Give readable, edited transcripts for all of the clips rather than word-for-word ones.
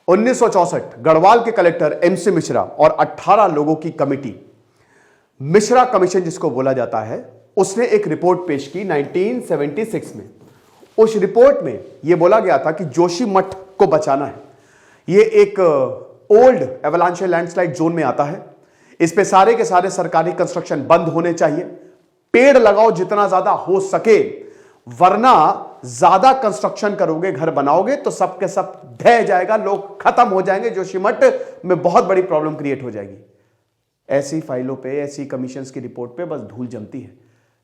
1964 गढ़वाल के collector MC Mishra और 18 लोगों की कमेटी, मिश्रा कमीशन जिसको बोला जाता है, उसने एक रिपोर्ट पेश की 1976 में। उस रिपोर्ट में यह बोला गया था कि जोशीमठ को बचाना है। यह एक ओल्ड एवलांशियल लैंडस्लाइड जोन में आता है। इस पे सारे के सारे सरकारी कंस्ट्रक्शन बंद होने चाहिए। पेड़ लगाओ जितना ज्यादा हो सके, वरना ज्यादा कंस्ट्रक्शन करोगे, घर बनाओगे तो सबके सब ढह जाएगा, लोग खत्म हो जाएंगे, जोशीमठ में बहुत बड़ी प्रॉब्लम क्रिएट हो जाएगी। ऐसी फाइलों पे, ऐसी कमीशंस की रिपोर्ट पे बस धूल जमती है।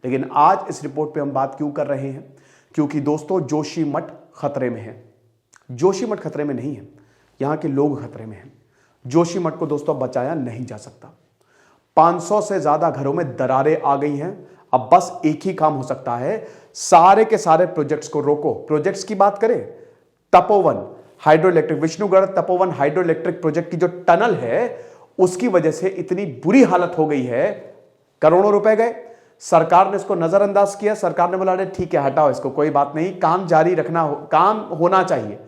लेकिन आज इस रिपोर्ट पे हम बात क्यों कर रहे हैं? क्योंकि दोस्तों जोशीमठ खतरे में है। जोशीमठ खतरे में नहीं है, यहां के लोग खतरे में हैं। जोशीमठ को दोस्तों बचाया नहीं जा सकता। 500 से ज्यादा घरों में दरारें आ गई हैं। अब बस एक ही काम हो सकता है, सारे के सारे प्रोजेक्ट्स को रोको। प्रोजेक्ट्स की बात करें, Tapovan hydro electric, Vishnugarh Tapovan hydro electric project की जो टनल है, उसकी वजह से इतनी बुरी हालत हो गई है, करोड़ों रुपए गए। सरकार ने इसको नजरअंदाज किया। सरकार ने बोला अरे ठीक है, हटाओ इसको, कोई बात नहीं, काम जारी रखना, काम होना चाहिए।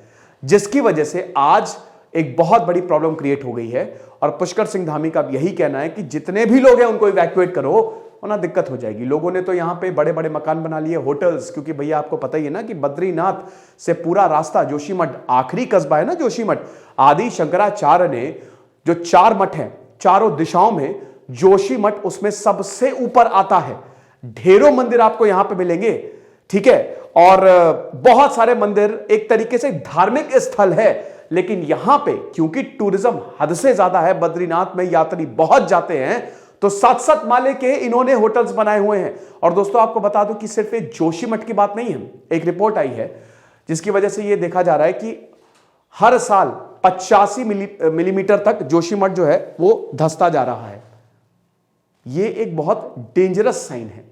जिसकी वजह से आज एक बहुत बड़ी प्रॉब्लम क्रिएट हो गई है। और पुष्कर सिंह धामी का यही कहना है कि जितने भी लोग हैं उनको इवैक्यूएट करो, वरना दिक्कत हो जाएगी। लोगों ने तो यहां पे बड़े बड़े मकान बना लिए, होटल्स, क्योंकि भैया आपको पता ही है ना कि बद्रीनाथ से पूरा रास्ता जोशीमठ, आखिरी कस्बा है ना जोशीमठ, आदि शंकराचार्य ने जो 4 मठ हैं, चारों दिशाओं में जोशीमठ उसमें सबसे ऊपर आता है। ढेरों मंदिर आपको यहां पे मिलेंगे, ठीक है, और बहुत सारे मंदिर, एक तरीके से धार्मिक स्थल है। लेकिन यहां पे क्योंकि टूरिज्म हद से ज्यादा है, बद्रीनाथ में यात्री बहुत जाते हैं, तो 7-7 माले के इन्होंने होटल्स बनाए हुए हैं। और दोस्तों आपको बता दूं कि सिर्फ एक जोशीमठ की बात नहीं है। एक रिपोर्ट आई है जिसकी वजह से यह देखा जा रहा है कि हर साल 85 मिलीमीटर तक जोशीमठ जो है वो धंसता जा रहा है। यह एक बहुत डेंजरस साइन है।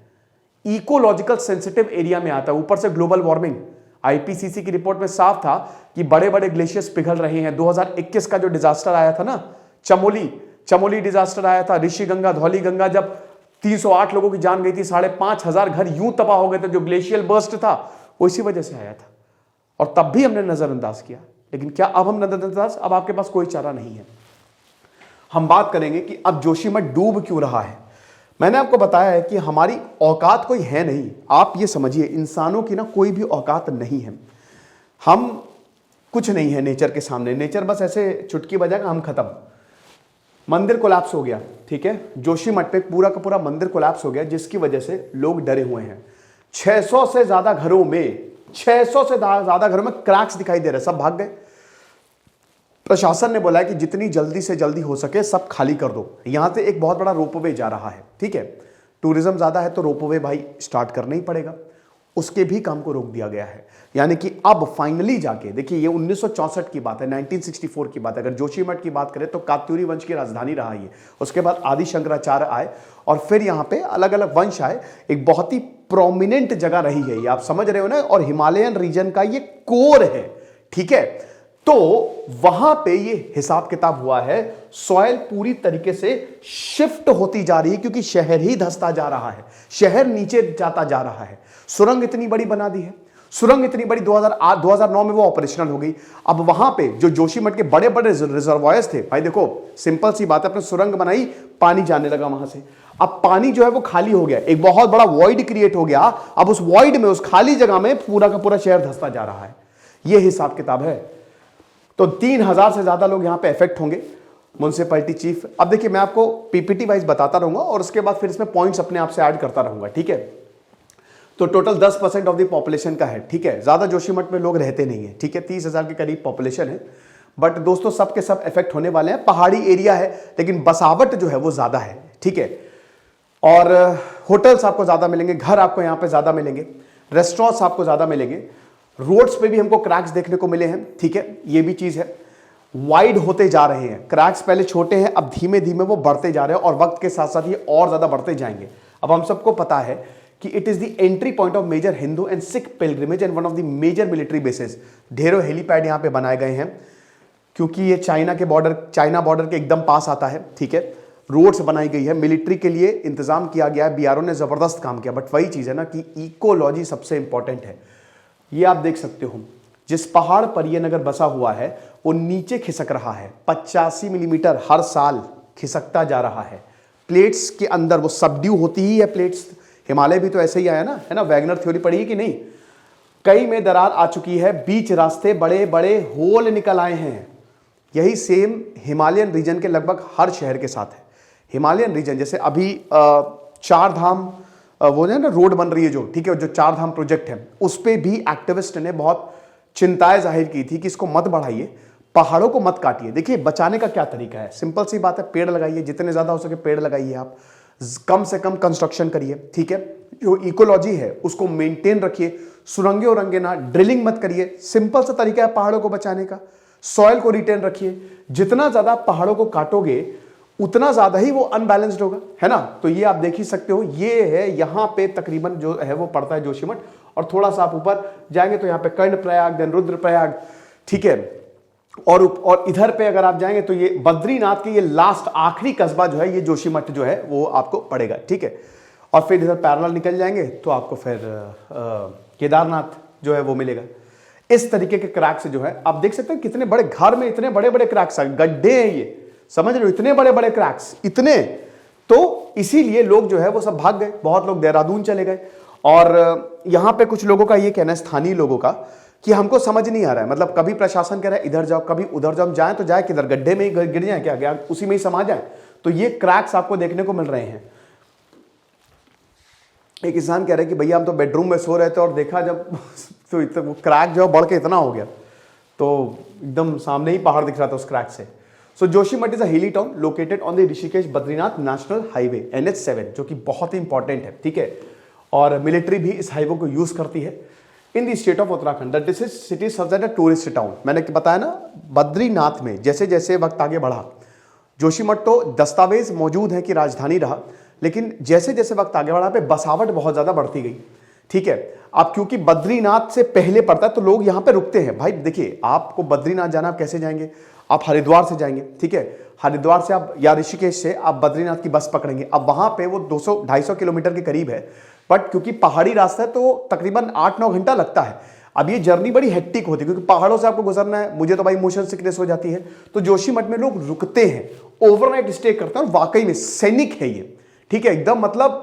इकोलॉजिकल सेंसिटिव एरिया में आता है, ऊपर से ग्लोबल वार्मिंग। आईपीसीसी की रिपोर्ट में साफ था कि बड़े बड़े ग्लेशियर्स पिघल रहे हैं। 2021 का जो डिजास्टर आया था ना, चमोली डिजास्टर आया था, ऋषि गंगा, धौली गंगा, जब 308 लोगों की जान गई थी, 5,500 घर यूं तबाह हो गए थे। जो ग्लेशियल बर्स्ट था वो इसी वजह से आया था, और तब भी हमने नजरअंदाज किया। लेकिन क्या अब हम नजरअंदाज, अब आपके पास कोई चारा नहीं है। हम बात करेंगे कि अब जोशीमठ डूब क्यों रहा है। मैंने आपको बताया है कि हमारी औकात कोई है नहीं। आप ये समझिए, इंसानों की ना कोई भी औकात नहीं है। हम कुछ नहीं है नेचर के सामने। नेचर बस ऐसे चुटकी बजाएगा, हम खत्म। मंदिर कोलैप्स हो गया, ठीक है, जोशीमठ पे पूरा का पूरा मंदिर कोलैप्स हो गया, जिसकी वजह से लोग डरे हुए हैं। 600 से ज्यादा घरों में, 600 से ज्यादा घरों में क्रैक्स दिखाई दे रहे, सब भाग गए। प्रशासन ने बोला है कि जितनी जल्दी से जल्दी हो सके सब खाली कर दो। यहां से एक बहुत बड़ा रोपवे जा रहा है, ठीक है, टूरिज्म ज्यादा है तो रोपवे भाई स्टार्ट करना ही पड़ेगा। उसके भी काम को रोक दिया गया है। यानी कि अब फाइनली जाके देखिए, ये 1964 की बात है, 1964 की बात है। अगर जोशीमठ की बात करें तो कात्यूरी वंश की राजधानी रहा ये। उसके बाद आदि शंकराचार्य आए और फिर यहां पे अलग अलग वंश आए। एक बहुत ही प्रोमिनेंट जगह रही है ये, आप समझ रहे हो ना, और हिमालयन रीजन का ये कोर है, ठीक है। तो वहां पे ये हिसाब किताब हुआ है। सॉइल पूरी तरीके से शिफ्ट होती जा रही है, क्योंकि शहर ही धंसता जा रहा है, शहर नीचे जाता जा रहा है। सुरंग इतनी बड़ी बना दी है, सुरंग इतनी बड़ी 2009 में वो ऑपरेशनल हो गई। अब वहां पे जो जोशीमठ के बड़े बड़े रिजर्वायर्स थे, भाई देखो सिंपल सी बात है, अपने सुरंग बनाई, पानी जाने लगा वहां से। अब पानी जो है वो खाली हो गया, एक बहुत बड़ा वॉइड क्रिएट हो गया। अब उस वॉइड में, उस खाली जगह में पूरा का पूरा शहर धंसता जा रहा है। ये हिसाब किताब है। तो 3000 से ज्यादा लोग यहां पे इफेक्ट होंगे। म्युनिसिपैलिटी चीफ, अब देखिए मैं आपको पीपीटी वाइज बताता रहूंगा और उसके बाद फिर इसमें पॉइंट्स अपने आप से ऐड करता रहूंगा, ठीक है। तो टोटल 10% ऑफ द पॉपुलेशन का है, ठीक है। ज्यादा जोशीमठ में लोग रहते नहीं है, ठीक है, 30,000 के करीब पॉपुलेशन है। बट दोस्तों सब के सब इफेक्ट होने वाले हैं। पहाड़ी एरिया है, लेकिन बसावट जो है वो ज्यादा है, ठीक है। और होटल्स आपको ज्यादा मिलेंगे, घर आपको यहां पे ज्यादा मिलेंगे, रेस्टोरेंट्स आपको ज्यादा मिलेंगे, रोड्स पे भी हमको क्रैक्स देखने को मिले हैं, ठीक है, ये भी चीज है। वाइड होते जा रहे हैं, क्रैक्स पहले छोटे हैं, अब धीमे धीमे वो बढ़ते जा रहे हैं, और वक्त के साथ साथ ये और ज्यादा बढ़ते जाएंगे। अब हम सबको पता है कि it is the entry point of major Hindu and Sikh pilgrimage and one of the major military bases. ढेरों हेलीपैड यहां पे बनाए गए हैं, क्योंकि ये चाइना बॉर्डर के एकदम पास आता है, ठीक है। रोड्स बनाई गई है, मिलिट्री के लिए इंतजाम किया गया है, बीआरओ ने जबरदस्त काम किया। बट वही चीज है ना कि इकोलॉजी सबसे इंपॉर्टेंट है। ये आप देख सकते हो, जिस पहाड़ पर ये नगर बसा हुआ है वो नीचे खिसक रहा है। 85 मिलीमीटर हर साल खिसकता जा रहा है। प्लेट्स के अंदर वो सबड्यू होती ही है प्लेट्स। हिमालय भी तो ऐसे ही आया ना, है ना, वैगनर थ्योरी पढ़ी है कि नहीं। कई में दरार आ चुकी है, बीच रास्ते बड़े बड़े होल निकल आए हैं। यही सेम हिमालयन रीजन के लगभग हर शहर के साथ है। हिमालयन रीजन जैसे अभी चार धाम वो है ना रोड बन रही है जो, ठीक है, जो चार धाम प्रोजेक्ट है, उस पे भी एक्टिविस्ट ने बहुत चिंताएं जाहिर की थी कि इसको मत बढ़ाइए, पहाड़ों को मत काटिए। देखिए बचाने का क्या तरीका है, सिंपल सी बात है, पेड़ लगाइए, जितने ज्यादा हो सके पेड़ लगाइए, आप कम से कम कंस्ट्रक्शन करिए, ठीक है, जो इकोलॉजी है उसको मेंटेन रखिए, सुरंगे उरंगे ना, ड्रिलिंग मत करिए, सिंपल सा तरीका है पहाड़ों को बचाने का। सॉइल को रिटेन रखिए, जितना ज्यादा पहाड़ों को काटोगे उतना ज्यादा ही वो अनबैलेंस्ड होगा, है ना। तो ये आप देख ही सकते हो, ये है यहां पे तकरीबन जो है वो पड़ता है जोशीमठ, और थोड़ा सा आप ऊपर जाएंगे तो यहां पे कर्णप्रयाग, देन रुद्रप्रयाग, ठीक है, और इधर पे अगर आप जाएंगे तो ये बद्रीनाथ के ये लास्ट आखिरी कस्बा जो है ये जोशीमठ जो है वो आपको पड़ेगा, ठीक है। और फिर इधर पैरेलल निकल जाएंगे तो आपको फिर केदारनाथ जो है वो मिलेगा। इस तरीके के क्रैक्स जो है आप देख सकते हैं, कितने बड़े घर में इतने बड़े बड़े क्रैक्स, गड्ढे हैं ये, समझ रहे हो, इतने बड़े बड़े क्रैक्स, इतने। तो इसीलिए लोग जो है वो सब भाग गए, बहुत लोग देहरादून चले गए। और यहां पे कुछ लोगों का ये कहना है, स्थानीय लोगों का, कि हमको समझ नहीं आ रहा है, मतलब कभी प्रशासन कह रहा है इधर जाओ, कभी उधर जाओ, जाए तो जाए किधर, गड्ढे में ही गिर जाए क्या, उसी में ही समा जाए। तो ये क्रैक्स आपको देखने को मिल रहे हैं। एक इंसान कह रहे हैं कि भैया हम तो बेडरूम में सो रहे थे और देखा जब तो वो क्रैक जो बढ़ के इतना हो गया, तो एकदम सामने ही पहाड़ दिख रहा था उस क्रैक से। सो जोशीमठ इज अ हिली town located on the Rishikesh Badrinath national highway NH7, जो कि बहुत ही इंपॉर्टेंट है, ठीक है, और मिलिट्री भी इस हाईवे को यूज करती है in the state of Uttarakhand. This is city serves as a tourist town. मैंने बताया ना, बद्रीनाथ में जैसे जैसे वक्त आगे बढ़ा, जोशीमठ तो दस्तावेज मौजूद है कि राजधानी रहा, लेकिन जैसे जैसे वक्त आगे बढ़ा पे बसावट बहुत ज्यादा बढ़ती गई, ठीक है। आप क्योंकि बद्रीनाथ से पहले पड़ता है तो लोग यहां पे रुकते हैं। भाई देखिए, आपको बद्रीनाथ जाना, आप कैसे जाएंगे, आप हरिद्वार से जाएंगे, ठीक है, हरिद्वार से आप या ऋषिकेश से आप बद्रीनाथ की बस पकड़ेंगे। अब वहां पे वो 200-250 किलोमीटर के करीब है, बट क्योंकि पहाड़ी रास्ता है तो तकरीबन 8-9 घंटा लगता है। अब ये जर्नी बड़ी हेक्टिक होती है क्योंकि पहाड़ों से आपको गुजरना है, मुझे तो भाई मोशन सिकनेस हो जाती है। तो जोशीमठ में लोग रुकते हैं, ओवरनाइट स्टे करते हैं, और वाकई में सैनिक है ये, ठीक है, एकदम मतलब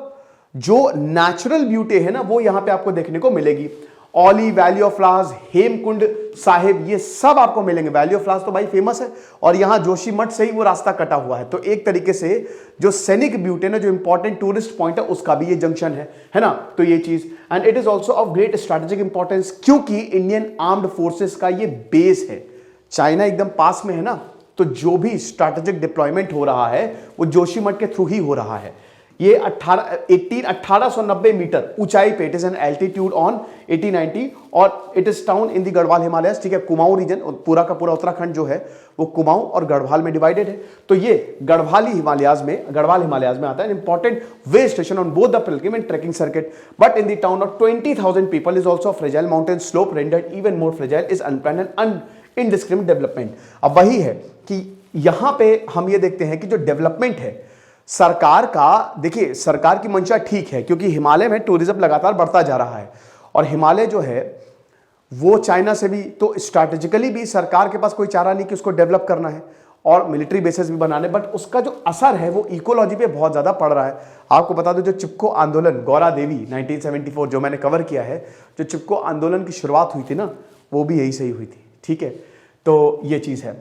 जो नेचुरल ब्यूटी है ना वो यहां पे आपको देखने को मिलेगी। Auli, valley of flowers, Hemkund Sahib, ये सब आपको मिलेंगे। वैली ऑफ फ्लावर्स तो भाई फेमस है, और यहां जोशीमठ से ही वो रास्ता कटा हुआ है। तो एक तरीके से जो सैनिक ब्यूटी ना, जो इंपॉर्टेंट टूरिस्ट पॉइंट है, उसका भी ये जंक्शन है ना। तो ये चीज, and it is also of great strategic importance, क्योंकि इंडियन आर्म्ड फोर्सेस का ये बेस है। चाइना एकदम पास में है ना, तो जो भी स्ट्रेटेजिक डिप्लॉयमेंट हो रहा है वो जोशीमठ के थ्रू ही हो रहा है। ये 1890 मीटर ऊंचाई पे, it is an altitude on 1890, और it is town in the Garhwal Himalayas, ठीक है। कुमाऊं रीजन, पूरा का पूरा उत्तराखंड जो है वो कुमाऊं और गढ़वाल में डिवाइडेड है। तो ये गढ़वाल हिमालयाज में आता है। Important way station on both the Pilgrim and trekking circuit, but in the town of 20,000 people is also fragile mountain slope rendered even more fragile is unplanned and indiscriminate development. अब वही है कि यहां पे हम ये देखते हैं कि जो डेवलपमेंट है सरकार का, देखिए सरकार की मंशा ठीक है क्योंकि हिमालय में टूरिज्म लगातार बढ़ता जा रहा है, और हिमालय जो है वो चाइना से भी, तो स्ट्रैटेजिकली भी सरकार के पास कोई चारा नहीं कि उसको डेवलप करना है और मिलिट्री बेसेस भी बनाने, बट उसका जो असर है वो इकोलॉजी पे बहुत ज्यादा पड़ रहा है। आपको बता दो, जो चिपको आंदोलन, गौरा देवी 1974 जो मैंने कवर किया है, जो चिपको आंदोलन की शुरुआत हुई थी ना, वो भी यही सही हुई थी, ठीक है। तो ये चीज है।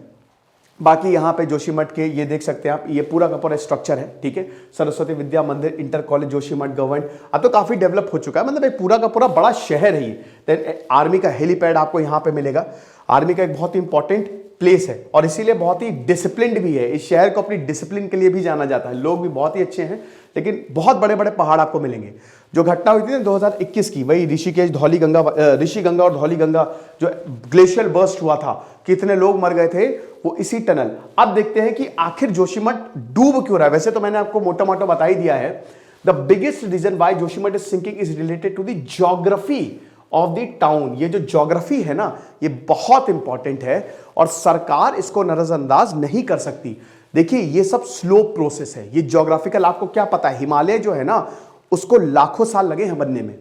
बाकी यहाँ पे जोशीमठ के ये देख सकते हैं आप, ये पूरा का पूरा स्ट्रक्चर है, ठीक है। सरस्वती विद्या मंदिर, इंटर कॉलेज जोशीमठ गवर्नमेंट, अब तो काफी डेवलप हो चुका है, मतलब एक पूरा का पूरा बड़ा शहर है ये। देन आर्मी का हेलीपैड आपको यहाँ पे मिलेगा। आर्मी का एक बहुत ही इंपॉर्टेंट प्लेस है और इसीलिए बहुत ही डिसिप्लिन्ड भी है। इस शहर को अपनी डिसिप्लिन के लिए भी जाना जाता है। लोग भी बहुत ही अच्छे हैं, लेकिन बहुत बड़े बड़े पहाड़ आपको मिलेंगे। जो घटना हुई थी ना 2021 की, वही ऋषिकेश ऋषि गंगा और धौली गंगा जो ग्लेशियल बर्स्ट हुआ था, कितने लोग मर गए थे, वो इसी टनल। अब देखते हैं कि आखिर जोशीमठ डूब क्यों रहा है। वैसे तो मैंने आपको मोटा मोटा बता ही दिया है। The biggest reason why Joshimath is sinking is related to the geography of the town. ये जो ज्योग्राफी है ना, ये बहुत इंपॉर्टेंट है और सरकार इसको नजरअंदाज नहीं कर सकती। देखिए ये सब स्लो प्रोसेस है, ये ज्योग्राफिकल, आपको क्या पता है, हिमालय जो है ना उसको लाखों साल लगे हैं बनने में,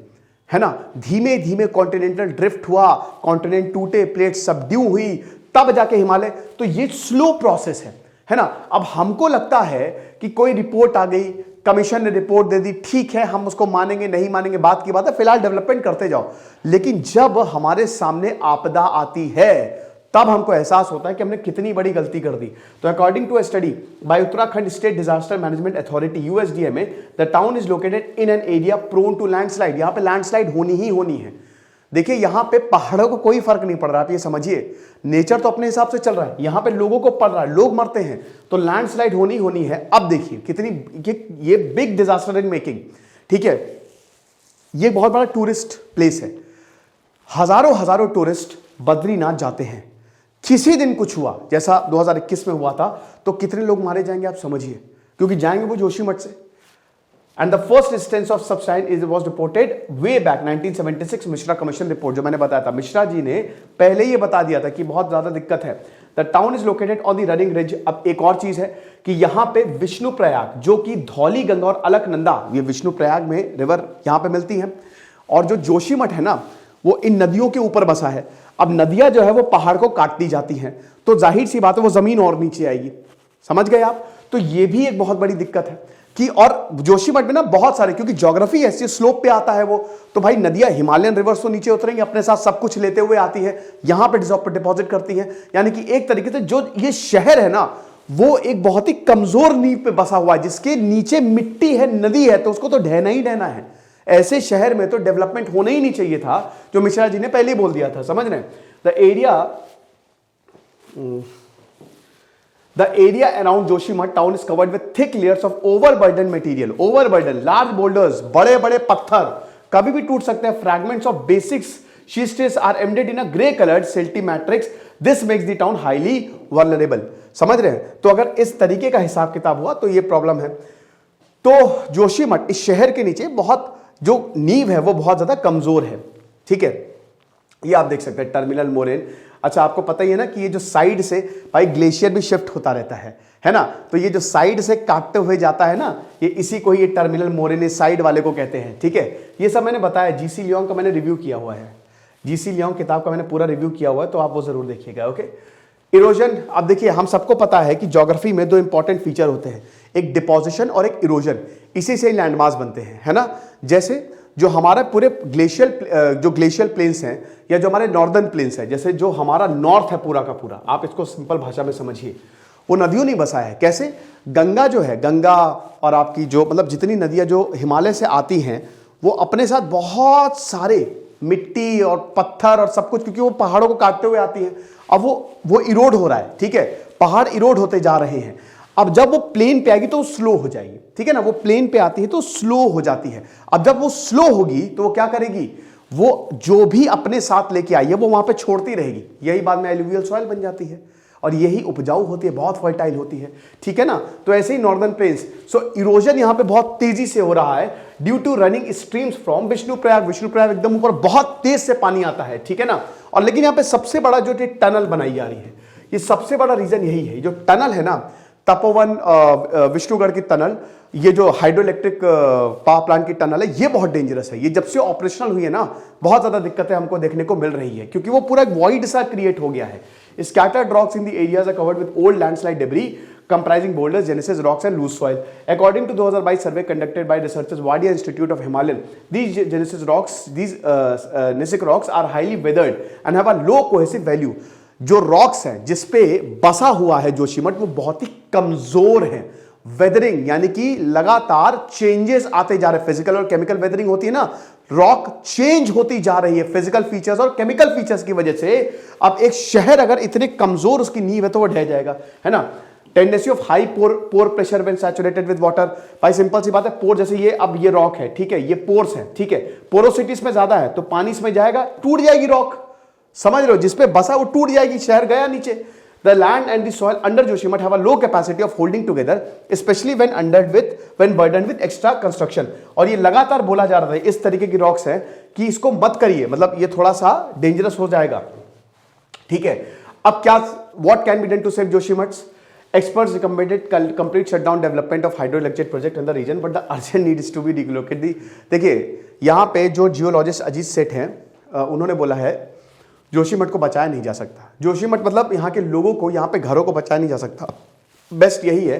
है ना। धीमे धीमे कॉन्टिनेंटल ड्रिफ्ट हुआ, कॉन्टिनेंट टूटे, प्लेट सबड्यू हुई, तब जाके हिमालय। तो ये स्लो प्रोसेस है ना। अब हमको लगता है कि कोई रिपोर्ट आ गई, कमीशन ने रिपोर्ट दे दी, ठीक है, हम उसको मानेंगे नहीं मानेंगे बात की बात है, फिलहाल डेवलपमेंट करते जाओ। लेकिन जब हमारे सामने आपदा आती है तब हमको एहसास होता है कि हमने कितनी बड़ी गलती कर दी। तो according to a study by Uttarakhand state disaster management authority USDMA, the town is located in an area prone to landslide. यहां पे लैंडस्लाइड होनी ही होनी है। देखिए यहां पे पहाड़ों को कोई फर्क नहीं पड़ रहा, आप ये समझिए, नेचर तो अपने हिसाब से चल रहा है, यहां पे लोगों को पड़ रहा है, लोग मरते हैं, तो लैंडस्लाइड होनी होनी है। अब देखिए कितनी ये बिग डिजास्टर इन मेकिंग, ठीक है। ये बहुत बड़ा टूरिस्ट प्लेस है, हजारों हजारों टूरिस्ट बद्रीनाथ जाते हैं। किसी दिन कुछ हुआ जैसा 2021 में हुआ था तो कितने लोग मारे जाएंगे आप समझिए, क्योंकि जाएंगे वो जोशीमठ से। And the first instance of such kind was reported way back 1976 Mishra commission report, जो मैंने बताया था। मिश्रा जी ने पहले ये बता दिया था कि बहुत ज्यादा दिक्कत है। The town is located on the running ridge. अब एक और चीज है कि यहां पे विष्णु प्रयाग, जो कि धौली गंगा और अलकनंदा, ये विष्णु प्रयाग में रिवर यहां पे मिलती है, और जो जोशीमठ है ना वो इन नदियों के ऊपर बसा है। अब नदियां जो है वो पहाड़ को काटती जाती हैं, तो जाहिर सी बात है वो जमीन और नीचे आएगी, समझ गए आप। तो ये भी एक बहुत बड़ी दिक्कत है कि, और जोशीमठ में ना बहुत सारे, क्योंकि ज्योग्राफी ऐसी स्लोप पे आता है वो, तो भाई नदियां हिमालयन रिवर्स तो नीचे उतरेंगी, अपने साथ सब कुछ लेते हुए आती है, यहां पे डिपॉजिट करती है। यानी कि एक तरीके से जो ये शहर है ना वो एक बहुत ही कमजोर नींव पे बसा हुआ है, जिसके नीचे मिट्टी है, नदी है, तो उसको तो ढहना ही ढहना है। ऐसे शहर में तो डेवलपमेंट होना ही नहीं चाहिए था, जो मिश्रा जी ने पहले ही बोल दिया था, समझ रहे हैं। The area around Joshimath town is covered with thick layers of overburdened material. Overburden, large boulders, बड़े बड़े पत्थर कभी भी टूट सकते हैं। Fragments of basics schistous are embedded in a grey colored silty matrix. This makes the town highly vulnerable. समझ रहे हैं। तो अगर इस तरीके का हिसाब किताब हुआ तो ये प्रॉब्लम है। तो जोशीमठ इस शहर के नीचे बहुत जो नींव है वो बहुत ज्यादा कमजोर है, ठीक है। ये आप देख सकते हैं टर्मिनल मोरेन। अच्छा आपको पता ही है ना कि ये जो साइड से भाई ग्लेशियर भी शिफ्ट होता रहता है ना। तो ये जो साइड से काटते हुए जाता है ना, ये इसी को ही टर्मिनल मोरेन साइड वाले को कहते हैं, ठीक है। ये सब मैंने बताया, जीसी लियोंग का मैंने रिव्यू किया हुआ है, जीसी लियोंग किताब का मैंने पूरा रिव्यू किया हुआ है, तो आप वो जरूर देखिएगा, ओके। इरोजन, अब देखिए हम सबको पता है कि ज्योग्राफी में दो इंपॉर्टेंट फीचर होते हैं, एक डिपोजिशन और एक इरोजन। इसी से लैंडमास बनते हैं, है ना। जैसे जो हमारा पूरे ग्लेशियल प्लेन्स हैं, या जो हमारे नॉर्दर्न प्लेन्स हैं, जैसे जो हमारा नॉर्थ है पूरा का पूरा, आप इसको सिंपल भाषा में समझिए, वो नदियों नहीं बसा है। कैसे? गंगा जो है, गंगा और आपकी जो मतलब जितनी नदियां जो हिमालय से आती हैं, वो अपने साथ बहुत सारे मिट्टी और पत्थर और सब कुछ, क्योंकि वो पहाड़ों को काटते हुए आती हैं। अब वो इरोड हो रहा है, ठीक है, पहाड़ इरोड होते जा रहे हैं। अब जब वो प्लेन पे आएगी तो वो स्लो हो जाएगी, ठीक है ना। वो प्लेन पे आती है तो स्लो हो जाती है। अब जब वो स्लो होगी तो वो क्या करेगी, वो जो भी अपने साथ लेके आई है वो वहां पे छोड़ती रहेगी, यही बाद में एलुवियल सॉइल बन जाती है, और यही उपजाऊ होती है, बहुत फर्टाइल होती है, ठीक है ना। तो ऐसे ही नॉर्दर्न प्लेन्स, सो इरोजन यहां पे बहुत तेजी से हो रहा है due to running streams from Vishnuprayag एकदम ऊपर बहुत तेज से पानी आता है, ठीक है ना। और लेकिन यहां पे सबसे बड़ा जो टनल बनाई जा रही है, ये सबसे बड़ा रीजन यही है। जो टनल है ना, तपोवन विष्णुगढ़ की टनल, ये जो हाइड्रो इलेक्ट्रिक पावर प्लांट की टनल है, ये बहुत डेंजरस है। ये जब से ऑपरेशनल हुई है ना, बहुत ज्यादा दिक्कतें हमको देखने को मिल रही है, क्योंकि वो पूरा एक वॉइड सा क्रिएट हो गया है। Scattered rocks in the areas are covered with old landslide debris comprising boulders, genesis rocks and loose soil. According to 2022 survey conducted by researchers Wadia Institute of Himalayan, these genesis rocks, these gneissic rocks are highly weathered and have a low cohesive value. जो rocks हैं जिसपे बसा हुआ है जोशीमठ, वो बहुत ही कमजोर है। वेदरिंग यानी कि लगातार चेंजेस आते जा रहे हैं। फिजिकल और केमिकल वेदरिंग होती है ना, रॉक चेंज होती जा रही है फिजिकल फीचर्स और केमिकल फीचर्स की वजह से। अब एक शहर अगर इतने कमजोर उसकी नींव है तो वो ढह जाएगा, है ना। Tendency of high pore pressure when saturated with water, भाई सिंपल सी बात है, पोर जैसे ये, अब ये रॉक है, ठीक है, ये पोर्स है, ठीक है, पोरोसिटी इसमें ज्यादा है तो पानी इसमें जाएगा, टूट जाएगी रॉक, समझ लो, जिसपे बसा वो टूट जाएगी, शहर गया नीचे। The land and the soil under Joshimath have a low capacity of holding together, especially when burdened with extra construction. और ये लगातार बोला जा रहा है, इस तरीके की रॉक्स हैं कि इसको मत करिए, मतलब ये थोड़ा सा डेंजरस हो जाएगा, ठीक है। अब क्या, what can be done to save Joshimath? Experts recommended complete shutdown development of hydroelectric project in the region, but the urgent need is to be relocated. देखिए यहाँ पे जो जियोलॉजिस्ट अजीत सेठ हैं, उन्होंने बोला है जोशीमठ को बचाया नहीं जा सकता। जोशीमठ मतलब यहाँ के लोगों को, यहाँ पे घरों को बचाया नहीं जा सकता। बेस्ट यही है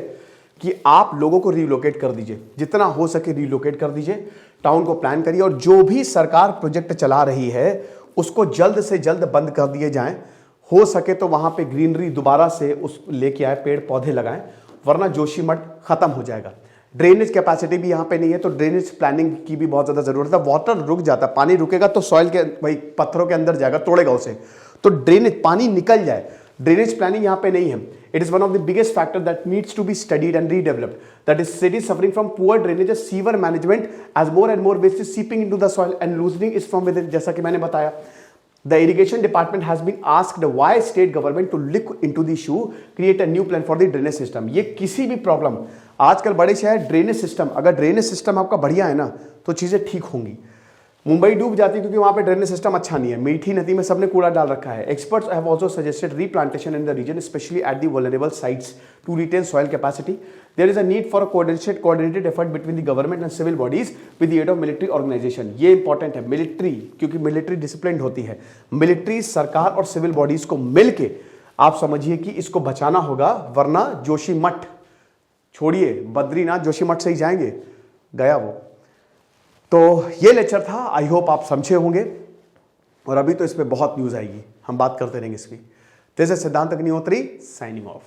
कि आप लोगों को रिलोकेट कर दीजिए, जितना हो सके रिलोकेट कर दीजिए, टाउन को प्लान करिए, और जो भी सरकार प्रोजेक्ट चला रही है उसको जल्द से जल्द बंद कर दिए जाएं। हो सके तो वहां पे ग्रीनरी दोबारा से उस लेके आए, पेड़ पौधे लगाएं, वरना जोशीमठ खत्म हो जाएगा। ड्रेनेज कैपेसिटी भी यहाँ पे नहीं है, तो ड्रेनेज प्लानिंग की भी बहुत ज्यादा जरूरत है। वाटर रुक जाता है, पानी रुकेगा तो सॉइल के भाई पत्थरों के अंदर जाएगा, तोड़ेगा उसे, तो ड्रेनेज पानी निकल जाए, ड्रेनेज प्लानिंग यहाँ पे नहीं है। It is one of the biggest factor that needs to be studied and redeveloped, that is city suffering from poor drainage, sewer management as more and more waste is seeping into the soil and loosening is from within. जैसा कि मैंने बताया, the irrigation department has been asked why state government to look into the issue, create a new plan for the drainage system। ये किसी भी problem, आजकल बड़े शहर ड्रेनेज सिस्टम, अगर ड्रेनेज सिस्टम आपका बढ़िया है ना तो चीजें ठीक होंगी। मुंबई डूब जाती है क्योंकि वहां पे ड्रेनेज सिस्टम अच्छा नहीं है, मीठी नदी में सबने कूड़ा डाल रखा है। Experts have also suggested replantation in the region, specially at the vulnerable sites, to retain soil capacity. There is a need for a coordinated effort between the government and civil bodies with the aid of military organisation. ये important है, military, क्योंकि military discipline होती है। Military, सरकार और civil bodies को मिलके आप समझिए कि इसको बचाना होगा, वरना जोशीमठ छोड़िए, बद्रीनाथ जोशीमठ से ही जाएंगे, गया वो। तो ये लेक्चर था, आई होप आप समझे होंगे, और अभी तो इस पे बहुत न्यूज आएगी, हम बात करते रहेंगे इसकी। दिस इज सिद्धांत अग्निहोत्री साइनिंग ऑफ।